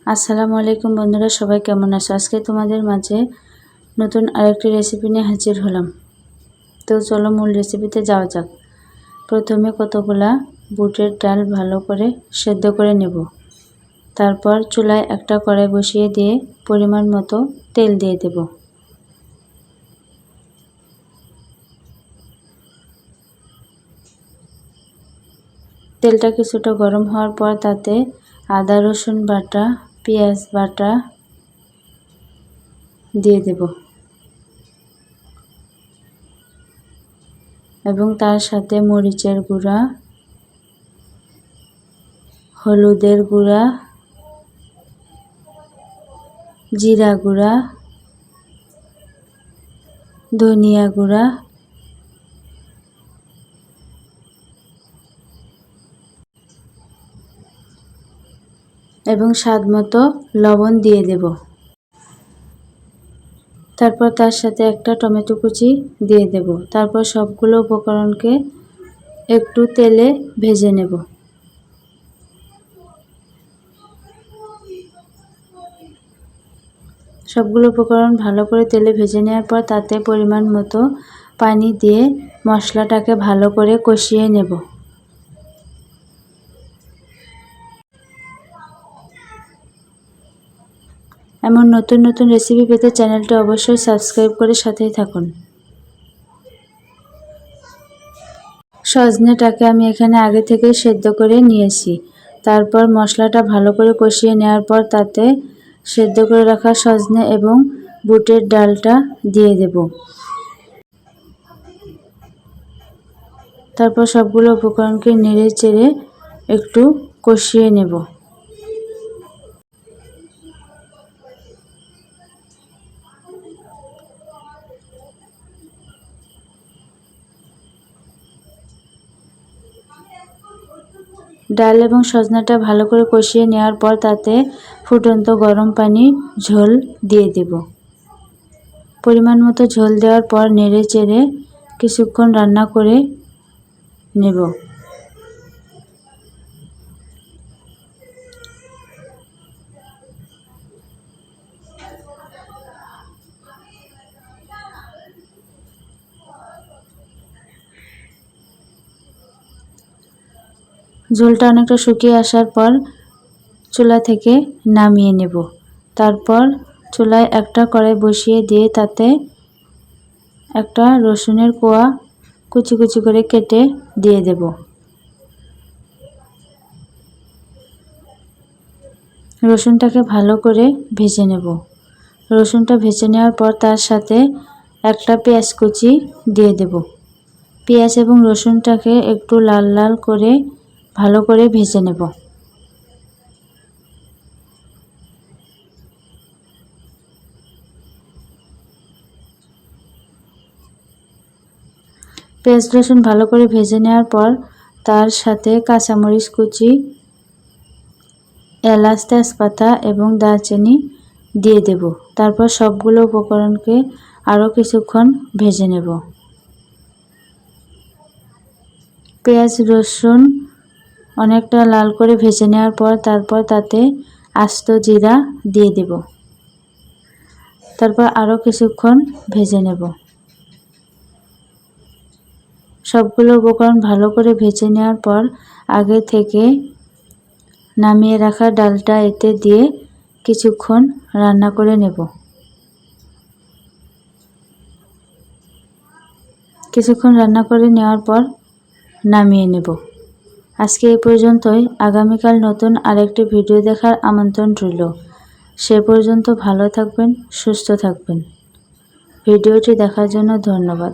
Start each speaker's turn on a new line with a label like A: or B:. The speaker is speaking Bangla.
A: আসসালামু আলাইকুম বন্ধুরা, সবাই কেমন আছো? আজকে তোমাদের মাঝে নতুন আরেকটি রেসিপি নিয়ে হাজির হলাম। তো চলো মূল রেসিপিতে যাওয়া যাক। প্রথমে কতগুলা বুটের ডাল ভালো করে সেদ্ধ করে নেব। তারপর চুলায় একটা কড়াই বসিয়ে দিয়ে পরিমাণ মতো তেল দিয়ে দেব। তেলটা কিছুটা গরম হওয়ার পর তাতে আদা রসুন বাটা, পেঁয়াজ বাটা দিয়ে দেব এবং তার সাথে মরিচের গুঁড়া, হলুদের গুঁড়া, জিরা গুঁড়া, ধনিয়া গুঁড়া এবং স্বাদমতো লবণ দিয়ে দেব। তারপর তার সাথে একটা টমেটো কুচি দিয়ে দেব। তারপর সবগুলো উপকরণকে একটু তেলে ভেজে নেব। সবগুলো উপকরণ ভালো করে তেলে ভেজে নেওয়ার পর তাতে পরিমাণ মতো পানি দিয়ে মশলাটাকে ভালো করে কষিয়ে নেব। এমন নতুন নতুন রেসিপি পেতে চ্যানেলটা অবশ্যই সাবস্ক্রাইব করে সাথেই থাকুন। সজনেটাকে আমি এখানে আগে থেকে সেদ্ধ করে নিয়েছি। তারপর মশলাটা ভালো করে কষিয়ে নেওয়ার পর তাতে সেদ্ধ করে রাখা সজনে এবং বুটের ডালটা দিয়ে দেব। তারপর সবগুলো উপকরণকে নেড়ে চেড়ে একটু কষিয়ে নেব। ডাল এবং সজনাটা ভালো করে কষিয়ে নেওয়ার পর তাতে ফুটন্ত গরম পানি ঝোল দিয়ে দেব। পরিমাণ মতো ঝোল দেওয়ার পর নেড়ে চেড়ে কিছুক্ষণ রান্না করে নেব। ঝোলটা অনেকটা শুকিয়ে আসার পর চুলা থেকে নামিয়ে নেব। তারপর চুলায় একটা কড়াই বসিয়ে দিয়ে তাতে একটা রসুনের কোয়া কুচি কুচি করে কেটে দিয়ে দেব। রসুনটাকে ভালো করে ভেজে নেব। রসুনটা ভেজে নেওয়ার পর তার সাথে একটা পেঁয়াজ কুচি দিয়ে দেব। পেঁয়াজ এবং রসুনটাকে একটু লাল লাল করে ভালো করে ভেজে নেব। পেঁয়াজ রসুন ভালো করে ভেজে নেওয়ার পর তার সাথে কাঁচামরিচ কুচি, এলাচ, তেজপাতা এবং দারচিনি দিয়ে দেব। তারপর সবগুলো উপকরণকে আরও কিছুক্ষণ ভেজে নেব। পেঁয়াজ রসুন অনেকটা লাল করে ভেজে নেওয়ার পর তারপর তাতে আস্ত জিরা দিয়ে দেব। তারপর আরও কিছুক্ষণ ভেজে নেব। সবগুলো উপকরণ ভালো করে ভেজে নেওয়ার পর আগে থেকে নামিয়ে রাখা ডালটা এতে দিয়ে কিছুক্ষণ রান্না করে নেব। কিছুক্ষণ রান্না করে নেওয়ার পর নামিয়ে নেব। আজকে এই পর্যন্তই। আগামীকাল নতুন আরেকটি ভিডিও দেখার আমন্ত্রণ রইল। সে পর্যন্ত ভালো থাকবেন, সুস্থ থাকবেন। ভিডিওটি দেখার জন্য ধন্যবাদ।